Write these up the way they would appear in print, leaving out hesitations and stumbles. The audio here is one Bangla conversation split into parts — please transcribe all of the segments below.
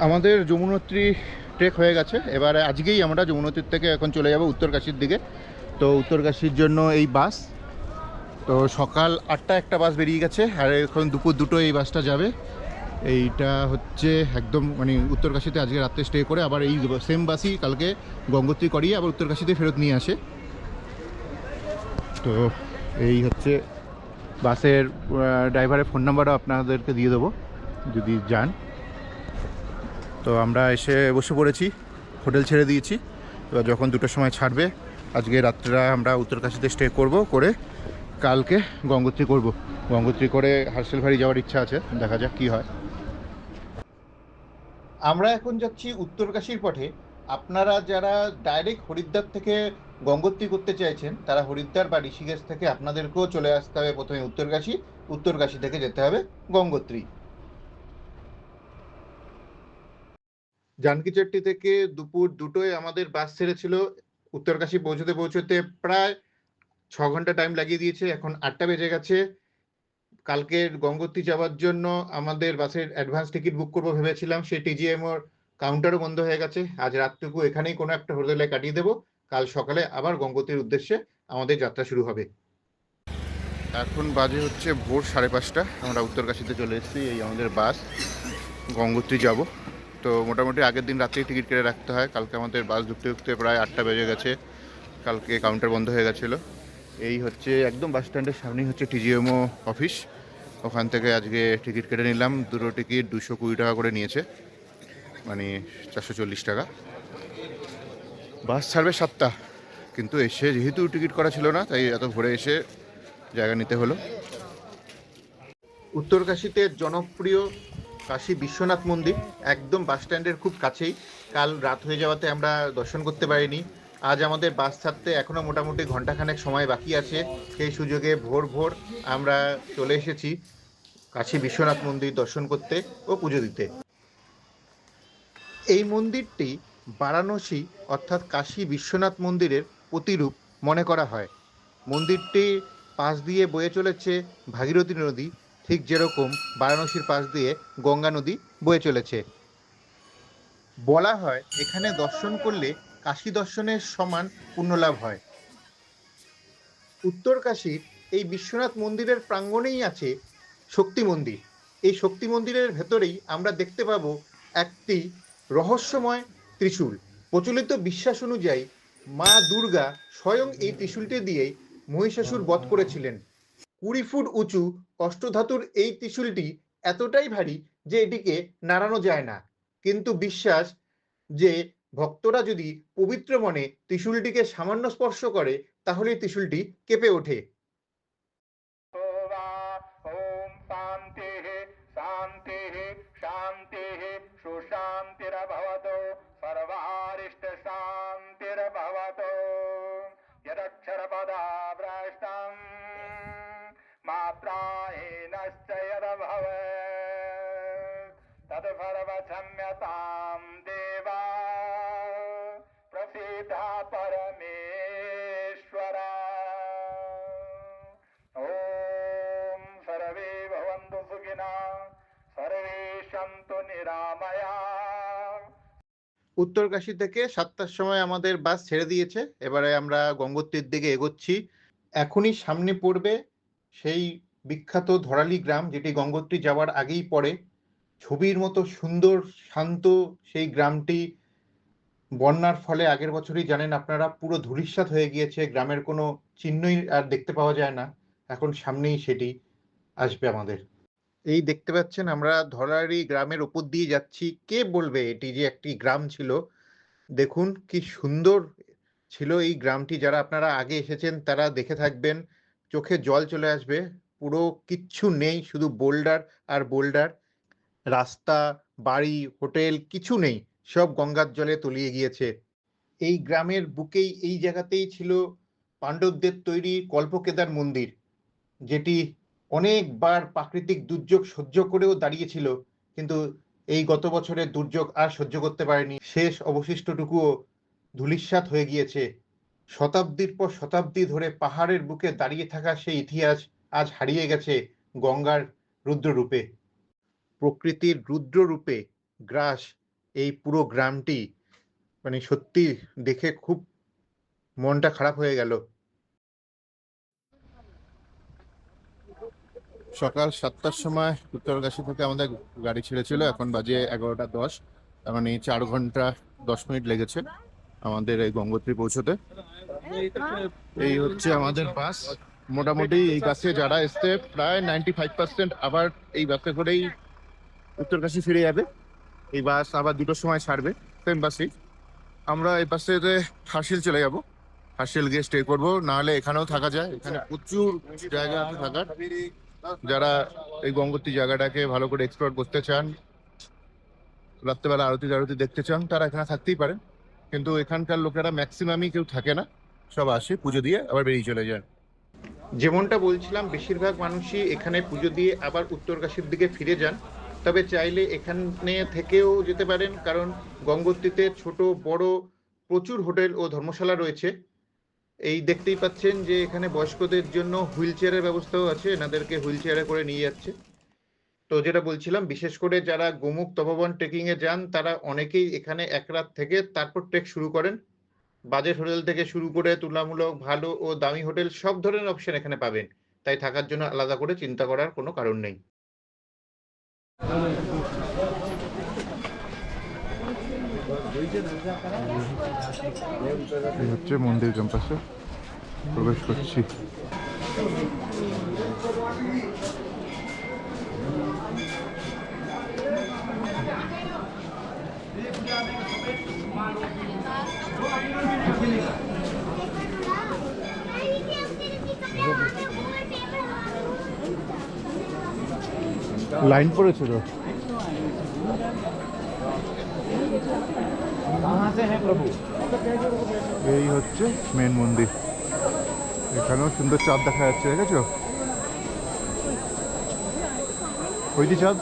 আমাদের যমুনোত্রী ট্রেক হয়ে গেছে। এবারে আজকেই আমরা যমুনোত্রীর থেকে এখন চলে যাব উত্তরকাশীর দিকে। তো উত্তরকাশীর জন্য এই বাস, তো সকাল 8টায় একটা বাস বেরিয়ে গেছে, আর এখন দুপুর 2টো এই বাসটা যাবে। এইটা হচ্ছে একদম মানে উত্তরকাশীতে আজকে রাত্রে স্টে করে আবার এই সেম বাসই কালকে গঙ্গোত্রী করিয়ে আবার উত্তরকাশীতে ফেরত নিয়ে আসে। তো এই হচ্ছে বাসের ড্রাইভারের ফোন নাম্বারও আপনাদেরকে দিয়ে দেবো যদি যান। তো আমরা এসে বসে পড়েছি, হোটেল ছেড়ে দিয়েছি। এবার যখন 2টোর সময় ছাড়বে, আজকে রাত্রিটা আমরা উত্তরকাশীতে স্টে করে কালকে গঙ্গোত্রী করব। গঙ্গোত্রী করে হার্সেলবাড়ি যাওয়ার ইচ্ছা আছে, দেখা যাক কী হয়। আমরা এখন যাচ্ছি উত্তরকাশীর পথে। আপনারা যারা ডাইরেক্ট হরিদ্বার থেকে গঙ্গোত্রী করতে চাইছেন, তারা হরিদ্বার বা ঋষিকেশ থেকে আপনাদেরকেও চলে আসতে হবে প্রথমে উত্তরকাশী, উত্তরকাশী থেকে যেতে হবে গঙ্গোত্রী। জানকীচট্টি থেকে দুপুর 2টোয় আমাদের বাস ছেড়েছিল। উত্তরকাশী পৌঁছতে প্রায় 6 ঘন্টা টাইম লাগিয়ে দিয়েছে। এখন 8টা বেজে গেছে। কালকের গঙ্গোত্রী যাওয়ার জন্য আমাদের বাসের অ্যাডভান্স টিকিট বুক করবো ভেবেছিলাম, সেই টিজিএমওর কাউন্টারও বন্ধ হয়ে গেছে। আজ রাতটুকু এখানেই কোনো একটা হোটেলে কাটিয়ে দেবো, কাল সকালে আবার গঙ্গোত্রীর উদ্দেশ্যে আমাদের যাত্রা শুরু হবে। এখন বাজে হচ্ছে ভোর 5:30। আমরা উত্তরকাশীতে চলে এসেছি। এই আমাদের বাস, গঙ্গোত্রী যাব। তো মোটামুটি আগের দিন রাত্রেই টিকিট কেটে রাখতে হয়। কালকে আমাদের বাস ঢুকতে প্রায় 8টা বেজে গেছে। কালকে কাউন্টার বন্ধ হয়ে গেছিলো। এই হচ্ছে একদম বাস স্ট্যান্ডের সামনেই হচ্ছে টিজিএমও অফিস। ওখান থেকে আজকে টিকিট কেটে নিলাম। 2টো টিকিট 220 টাকা করে নিয়েছে, মানে 440 টাকা। বাস ছাড়বে 7টা, কিন্তু এসে যেহেতু টিকিট করা ছিল না, তাই এত ভোরে এসে জায়গা নিতে হলো। উত্তরকাশীতে জনপ্রিয় কাশী বিশ্বনাথ মন্দির একদম বাস স্ট্যান্ডের খুব কাছেই। কাল রাত হয়ে যাওয়াতে আমরা দর্শন করতে পারিনি। আজ আমাদের বাস ছাড়তে এখনও মোটামুটি ঘন্টাখানেক সময় বাকি আছে। সেই সুযোগে ভোর আমরা চলে এসেছি কাশী বিশ্বনাথ মন্দির দর্শন করতে ও পুজো দিতে। এই মন্দিরটি বারাণসী অর্থাৎ কাশী বিশ্বনাথ মন্দিরের প্রতিরূপ মনে করা হয়। মন্দিরটি পাশ দিয়ে বয়ে চলেছে ভাগীরথী নদী, ঠিক যেরকম বারাণসীর পাশ দিয়ে গঙ্গা নদী বয়ে চলেছে। বলা হয় এখানে দর্শন করলে কাশী দর্শনের সমান পুণ্যলাভ হয়। উত্তরকাশীর এই বিশ্বনাথ মন্দিরের প্রাঙ্গণেই আছে শক্তি মন্দির। এই শক্তি মন্দিরের ভেতরেই আমরা দেখতে পাবো একটি রহস্যময় ত্রিশূল। প্রচলিত বিশ্বাস অনুযায়ী মা দুর্গা স্বয়ং এই ত্রিশূলটি দিয়েই মহিষাসুর বধ করেছিলেন। 20 ফুট উঁচু অষ্টধাতুর এই ত্রিশূলটি এতটাই ভারী যে এটিকে নাড়ানো যায় না, কিন্তু বিশ্বাস যে ভক্তরা যদি পবিত্র মনে ত্রিশূলটিকে সামান্য স্পর্শ করে তাহলে ত্রিশূলটি কেঁপে ওঠে। ওম শান্তিঃ শান্তিঃ শান্তিঃ সুশান্তিরভবতু সর্বারিষ্ট শান্তিরভবতু यदक्षरपदाभ्रष्टं मात्राहीनश्च यद्भवेत् तद्भर्वक्षम्यतां देवा प्रसीद परमेश्वर। ॐ सर्वे भवन्तु सुखिनः सर्वे सन्तु निरामया। উত্তরকাশী থেকে 7টার সময় আমাদের বাস ছেড়ে দিয়েছে। এবারে আমরা গঙ্গোত্রীর দিকে এগোচ্ছি। এখনই সামনে পড়বে সেই বিখ্যাত ধরালি গ্রাম, যেটি গঙ্গোত্রী যাওয়ার আগেই পড়ে। ছবির মতো সুন্দর শান্ত সেই গ্রামটি বন্যার ফলে আগের বছরই জানেন আপনারা পুরো ধূলিসাৎ হয়ে গিয়েছে। গ্রামের কোনো চিহ্নই আর দেখতে পাওয়া যায় না। এখন সামনেই সেটি আসবে আমাদের। এই দেখতে পাচ্ছেন আমরা ধরালি গ্রামের ওপর দিয়ে যাচ্ছি। কে বলবে এটি যে একটি গ্রাম ছিল? দেখুন কি সুন্দর ছিল এই গ্রামটি। যারা আপনারা আগে এসেছেন তারা দেখে থাকবেন, চোখে জল চলে আসবে। পুরো কিচ্ছু নেই, শুধু বোল্ডার আর বোল্ডার। রাস্তা, বাড়ি, হোটেল কিছু নেই, সব গঙ্গার জলে তলিয়ে গিয়েছে। এই গ্রামের বুকেই এই জায়গাতেই ছিল পাণ্ডবদের তৈরি কল্পকেদার মন্দির, যেটি অনেকবার প্রাকৃতিক দুর্যোগ সহ্য করেও দাঁড়িয়েছিল, কিন্তু এই গত বছরের দুর্যোগ আর সহ্য করতে পারেনি। শেষ অবশিষ্টটুকুও ধূলিসাৎ হয়ে গিয়েছে। শতাব্দীর পর শতাব্দী ধরে পাহাড়ের বুকে দাঁড়িয়ে থাকা সেই ইতিহাস আজ হারিয়ে গেছে গঙ্গার রুদ্ররূপে। প্রকৃতির রুদ্ররূপে গ্রাস এই পুরো গ্রামটি মানে সত্যি দেখে খুব মনটা খারাপ হয়ে গেল। সকাল 7টার সময় উত্তরকাশী থেকে আমাদের গাড়ি ছেড়েছিল, এখন বাজে 11টা 10। এখন এই 4 ঘন্টা 10 মিনিট লেগেছে আমাদের এই গঙ্গোত্রী পৌঁছতে। এই হচ্ছে আমাদের বাস। মোটামুটি এই বাসে যারা এসছে প্রায় 95% আবার এই বাসে করেই উত্তরকাশী ফিরে যাবে। এই বাস আবার 2টোর সময় ছাড়বে, সেম বাসেই। আমরা এই বাসে হাসিল চলে যাব, হাসিল গিয়ে স্টে করবো, নাহলে এখানেও থাকা যায়। এখানে প্রচুর জায়গা আছে থাকার। যারা এই গঙ্গোত্রী জায়গাটাকে ভালো করে এক্সপ্লোর করতে চান, রাত্রেবেলা আরতি দেখতে চান, তারা এখানে থাকতেই পারেন। কিন্তু এখানকার লোকেরা ম্যাক্সিমামই কেউ থাকে না, সব আসে পুজো দিয়ে আবার বেরিয়ে চলে যায়। যেমনটা বলছিলাম, বেশিরভাগ মানুষই এখানে পুজো দিয়ে আবার উত্তরকাশীর দিকে ফিরে যান। তবে চাইলে এখানে থেকেও যেতে পারেন, কারণ গঙ্গোত্রীতে ছোট বড় প্রচুর হোটেল ও ধর্মশালা রয়েছে। এই দেখতেই পাচ্ছেন যে এখানে বয়স্কদের জন্য হুইল চেয়ারের ব্যবস্থাও আছে, এনাদেরকে হুইল চেয়ারে করে নিয়ে যাচ্ছে। তো যেটা বলছিলাম, বিশেষ করে যারা গোমুখ তপোবন ট্রেকিং এ যান, তারা অনেকেই এখানে এক রাত থেকে তারপর ট্রেক শুরু করেন। বাজেট হোটেল থেকে শুরু করে তুলনামূলক ভালো ও দামি হোটেল সব ধরনের অপশন এখানে পাবেন, তাই থাকার জন্য আলাদা করে চিন্তা করার কোনো কারণ নেই। এই হচ্ছে মন্দির ক্যাম্পাসে প্রবেশ করছি। লাইন পড়েছে তো। এই হচ্ছে মেন মন্দির। এখানেও সুন্দর চাঁদ দেখা যাচ্ছে, দেখেছো? ওইটি চাঁদ।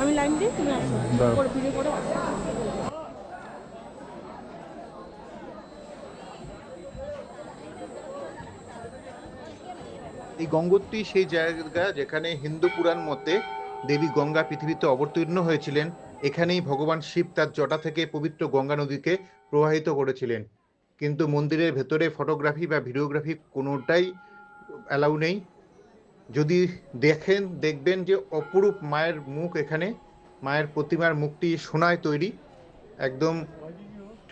আমি লাইন দিই, তুমি আসো করে ভিডিও করে। এই গঙ্গোত্রী সেই জায়গা যেখানে হিন্দু পুরাণ মতে দেবী গঙ্গা পৃথিবীতে অবতীর্ণ হয়েছিলেন। এখানেই ভগবান শিব তার জটা থেকে পবিত্র গঙ্গা নদীকে প্রবাহিত করেছিলেন। কিন্তু মন্দিরের ভেতরে ফটোগ্রাফি বা ভিডিওগ্রাফি কোনোটাই অ্যালাউ নেই। যদি দেখবেন যে অপরূপ মায়ের মুখ এখানে। মায়ের প্রতিমার মুখটি সোনায় তৈরি, একদম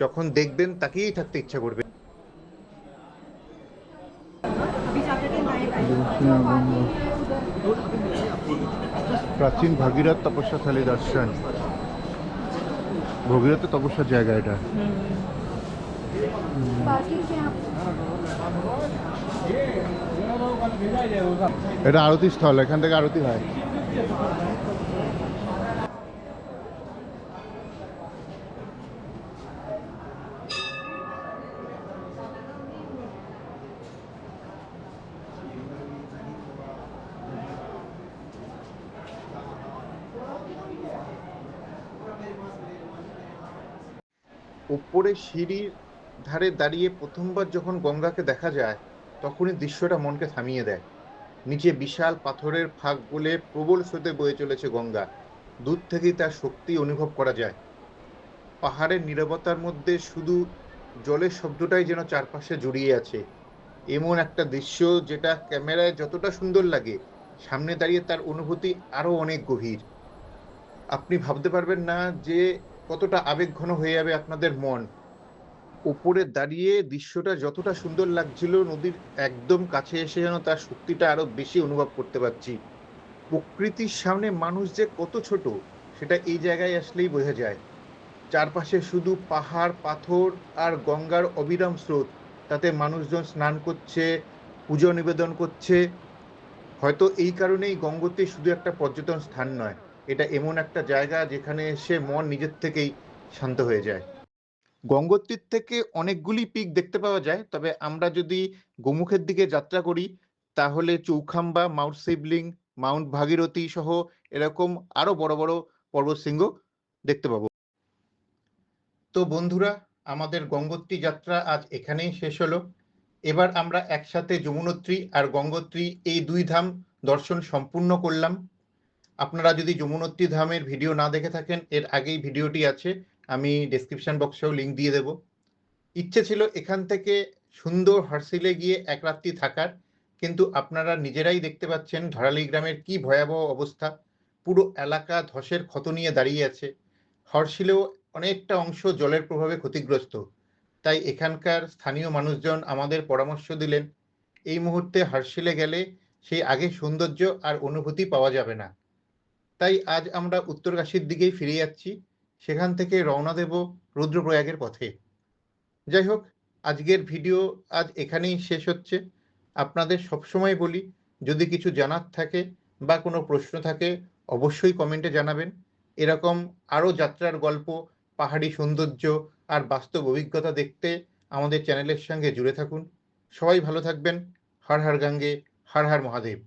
যখন দেখবেন তাকিয়েই থাকতে ইচ্ছা করবে। প্রাচীন ভাগীরথ তপস্যাশালী দর্শন। ভগীরথ তপস্যার জায়গা এটা। এটা আরতি স্থল, এখান থেকে আরতি হয়। উপরে সিঁড়ির ধারে দাঁড়িয়ে প্রথমবার যখন গঙ্গাকে দেখা যায়, তখনই দৃশ্যটা মনকে থামিয়ে দেয়। নিচে বিশাল পাথরের ফাঁক বলে প্রবল স্রোতে বয়ে চলেছে গঙ্গা। দূর থেকেই তার শক্তি অনুভব করা যায়। পাহাড়ের নীরবতার মধ্যে শুধু জলের শব্দটাই যেন চারপাশে জড়িয়ে আছে। এমন একটা দৃশ্য যেটা ক্যামেরায় যতটা সুন্দর লাগে, সামনে দাঁড়িয়ে তার অনুভূতি আরো অনেক গভীর। আপনি ভাবতে পারবেন না যে কতটা আবেগঘন হয়ে যাবে আপনাদের মন। উপরে দাঁড়িয়ে দৃশ্যটা যতটা সুন্দর লাগছিল, নদীর একদম কাছে এসে যেন তার শক্তিটা আরো বেশি অনুভব করতে পারছি। প্রকৃতির সামনে মানুষ যে কত ছোট, সেটা এই জায়গায় আসলেই বোঝা যায়। চারপাশে শুধু পাহাড় পাথর আর গঙ্গার অবিরাম স্রোত, তাতে মানুষজন স্নান করছে, পুজো নিবেদন করছে। হয়তো এই কারণেই গঙ্গোত্রী শুধু একটা পর্যটন স্থান নয়, এটা এমন একটা জায়গা যেখানে এসে মন নিজের থেকেই শান্ত হয়ে যায়। গঙ্গোত্রীর থেকে অনেকগুলি পিক দেখতে পাওয়া যায়, তবে আমরা যদি গোমুখের দিকে যাত্রা করি, তাহলে চৌখাম্বা, মাউন্ট শিবলিং, মাউন্ট ভাগীরথী সহ এরকম আরো বড় বড় পর্বতশৃঙ্গ দেখতে পাবো। তো বন্ধুরা, আমাদের গঙ্গোত্রী যাত্রা আজ এখানেই শেষ হলো। এবার আমরা একসাথে যমুনোত্রী আর গঙ্গোত্রী এই দুই ধাম দর্শন সম্পূর্ণ করলাম। আপনারা যদি যমুনোত্রী ধামের ভিডিও না দেখে থাকেন, এর আগেই ভিডিওটি আছে, আমি ডেসক্রিপশন বক্সেও লিঙ্ক দিয়ে দেব। ইচ্ছে ছিল এখান থেকে সুন্দর হার্সিলে গিয়ে এক রাত্রি থাকার, কিন্তু আপনারা নিজেরাই দেখতে পাচ্ছেন ধরালি গ্রামের কি ভয়াবহ অবস্থা। পুরো এলাকা ধসের ক্ষত নিয়ে দাঁড়িয়ে আছে। হর্ষিলেও অনেকটা অংশ জলের প্রভাবে ক্ষতিগ্রস্ত। তাই এখানকার স্থানীয় মানুষজন আমাদের পরামর্শ দিলেন, এই মুহূর্তে হার্ষিলে গেলে সেই আগের সৌন্দর্য আর অনুভূতি পাওয়া যাবে না। তাই আজ আমরা উত্তরকাশীর দিকেই ফিরে যাচ্ছি, সেখান থেকে রওনা দেব রুদ্রপ্রয়াগের পথে। যাই হোক, আজকের ভিডিও আজ এখানেই শেষ হচ্ছে। আপনাদের সবসময় বলি, যদি কিছু জানার থাকে বা কোনো প্রশ্ন থাকে অবশ্যই কমেন্টে জানাবেন। এরকম আরও যাত্রার গল্প, পাহাড়ি সৌন্দর্য আর বাস্তব অভিজ্ঞতা দেখতে আমাদের চ্যানেলের সঙ্গে জুড়ে থাকুন। সবাই ভালো থাকবেন। হর হর গঙ্গে, হর হর মহাদেব।